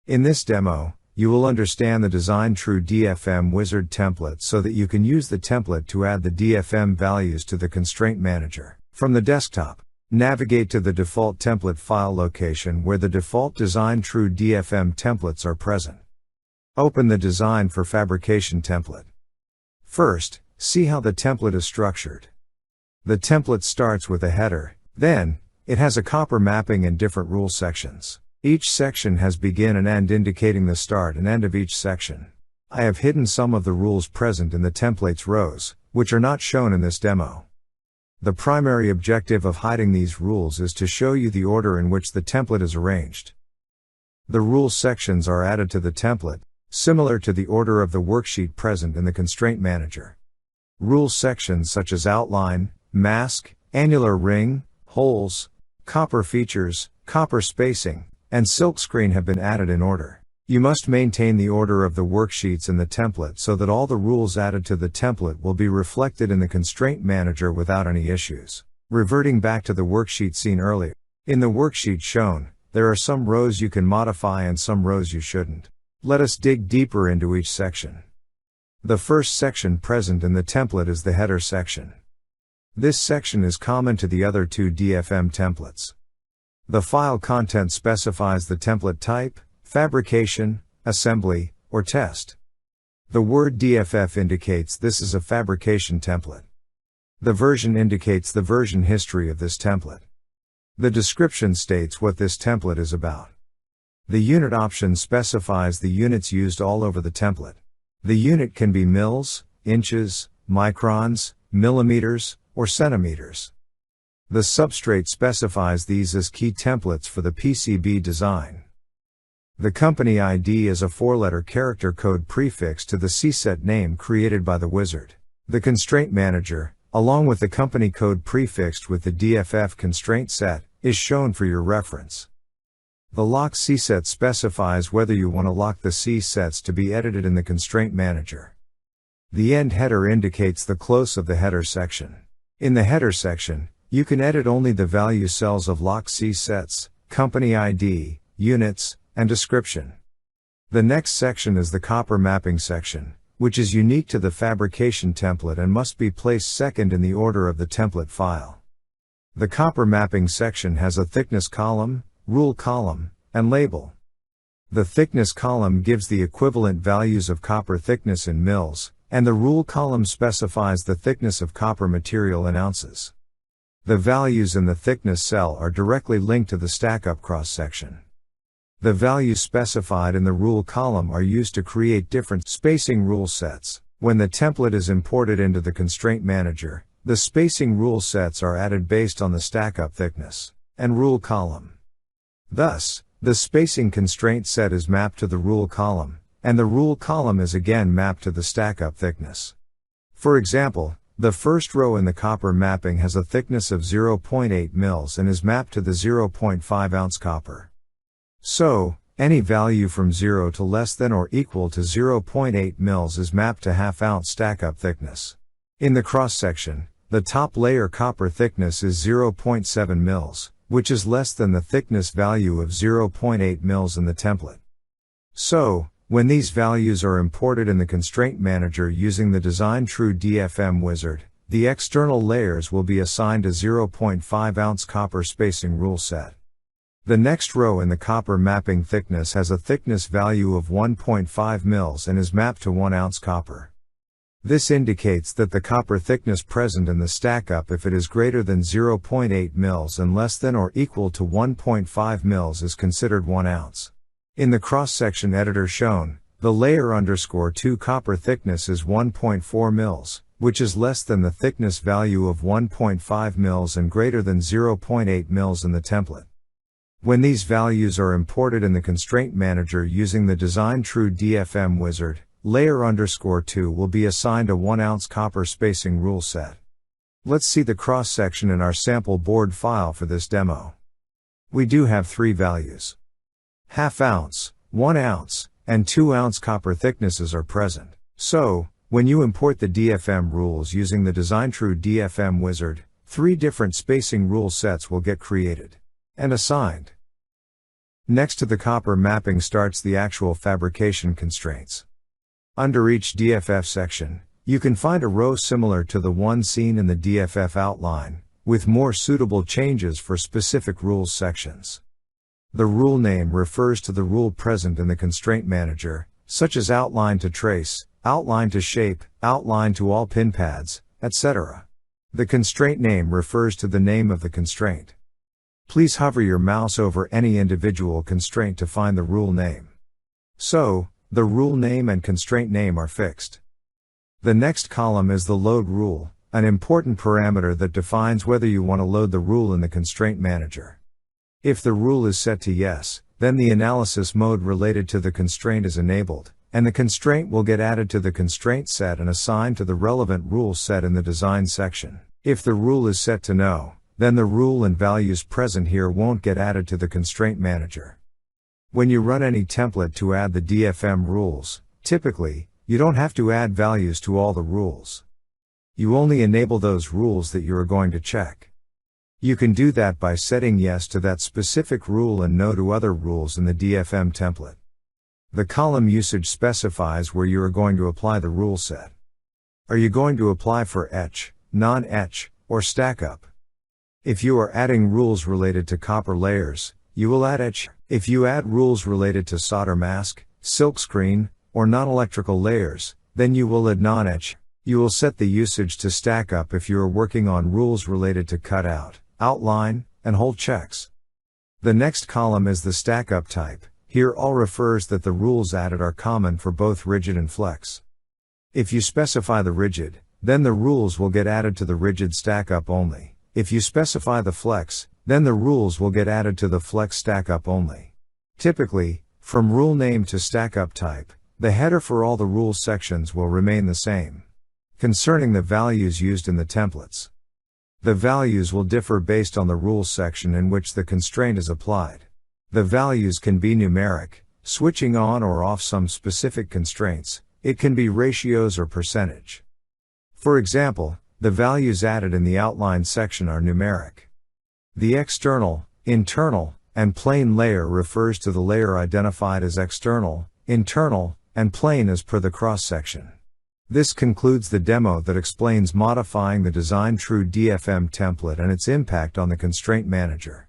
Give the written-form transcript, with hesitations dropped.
In this demo, you will understand the DesignTrue DFM wizard template so that you can use the template to add the DFM values to the constraint manager. From the desktop, navigate to the default template file location where the default DesignTrue DFM templates are present. Open the Design for Fabrication template. First, see how the template is structured. The template starts with a header, then, it has a copper mapping and different rule sections. Each section has begin and end indicating the start and end of each section. I have hidden some of the rules present in the templates rows, which are not shown in this demo. The primary objective of hiding these rules is to show you the order in which the template is arranged. The rule sections are added to the template, similar to the order of the worksheet present in the constraint manager. Rule sections such as outline, mask, annular ring, holes, copper features, copper spacing, and silkscreen have been added in order. You must maintain the order of the worksheets in the template so that all the rules added to the template will be reflected in the constraint manager without any issues. Reverting back to the worksheet seen earlier. In the worksheet shown, there are some rows you can modify and some rows you shouldn't. Let us dig deeper into each section. The first section present in the template is the header section. This section is common to the other two DFM templates. The file content specifies the template type, fabrication, assembly, or test. The word DFF indicates this is a fabrication template. The version indicates the version history of this template. The description states what this template is about. The unit option specifies the units used all over the template. The unit can be mils, inches, microns, millimeters, or centimeters. The substrate specifies these as key templates for the PCB design. The company ID is a 4-letter character code prefix to the CSET name created by the wizard. The constraint manager, along with the company code prefixed with the DFF constraint set, is shown for your reference. The lock CSET specifies whether you want to lock the CSETs to be edited in the constraint manager. The end header indicates the close of the header section. In the header section, you can edit only the value cells of lock CSETs, company ID, units, and description. The next section is the copper mapping section, which is unique to the fabrication template and must be placed second in the order of the template file. The copper mapping section has a thickness column, rule column, and label. The thickness column gives the equivalent values of copper thickness in mils, and the rule column specifies the thickness of copper material in ounces. The values in the thickness cell are directly linked to the stack-up cross-section. The values specified in the rule column are used to create different spacing rule sets. When the template is imported into the constraint manager, the spacing rule sets are added based on the stack-up thickness and rule column. Thus, the spacing constraint set is mapped to the rule column, and the rule column is again mapped to the stack-up thickness. For example, the first row in the copper mapping has a thickness of 0.8 mils and is mapped to the 0.5 ounce copper. So, any value from 0 to less than or equal to 0.8 mils is mapped to half-ounce stack-up thickness. In the cross-section, the top layer copper thickness is 0.7 mils, which is less than the thickness value of 0.8 mils in the template. So, when these values are imported in the constraint manager using the DesignTrue DFM wizard, the external layers will be assigned a 0.5 ounce copper spacing rule set. The next row in the copper mapping thickness has a thickness value of 1.5 mils and is mapped to 1 ounce copper. This indicates that the copper thickness present in the stack-up if it is greater than 0.8 mils and less than or equal to 1.5 mils is considered 1 ounce. In the cross-section editor shown, the layer _2 copper thickness is 1.4 mils, which is less than the thickness value of 1.5 mils and greater than 0.8 mils in the template. When these values are imported in the constraint manager using the DesignTrue DFM wizard, layer _2 will be assigned a 1 ounce copper spacing rule set. Let's see the cross-section in our sample board file for this demo. We do have 3 values. Half ounce, 1 ounce, and 2 ounce copper thicknesses are present. So, when you import the DFM rules using the DesignTrue DFM wizard, 3 different spacing rule sets will get created and assigned. Next to the copper mapping starts the actual fabrication constraints. Under each DFF section, you can find a row similar to the one seen in the DFF outline, with more suitable changes for specific rules sections. The rule name refers to the rule present in the constraint manager, such as outline to trace, outline to shape, outline to all pin pads, etc. The constraint name refers to the name of the constraint. Please hover your mouse over any individual constraint to find the rule name. So, the rule name and constraint name are fixed. The next column is the load rule, an important parameter that defines whether you want to load the rule in the constraint manager. If the rule is set to yes, then the analysis mode related to the constraint is enabled, and the constraint will get added to the constraint set and assigned to the relevant rule set in the design section. If the rule is set to no, then the rule and values present here won't get added to the constraint manager. When you run any template to add the DFM rules, typically, you don't have to add values to all the rules. You only enable those rules that you are going to check. You can do that by setting yes to that specific rule and no to other rules in the DFM template. The column usage specifies where you are going to apply the rule set. Are you going to apply for etch, non-etch, or stack up? If you are adding rules related to copper layers, you will add etch. If you add rules related to solder mask, silkscreen, or non-electrical layers, then you will add non-etch. You will set the usage to stack up if you are working on rules related to cutout, outline, and hold checks. The next column is the stack up type. Here all refers that the rules added are common for both rigid and flex. If you specify the rigid, then the rules will get added to the rigid stack up only. If you specify the flex, then the rules will get added to the flex stack up only. Typically, from rule name to stack up type, the header for all the rules sections will remain the same. Concerning the values used in the templates, the values will differ based on the rules section in which the constraint is applied. The values can be numeric, switching on or off some specific constraints. It can be ratios or percentage. For example, the values added in the outline section are numeric. The external, internal, and plane layer refers to the layer identified as external, internal, and plane as per the cross-section. This concludes the demo that explains modifying the DesignTrue DFM template and its impact on the constraint manager.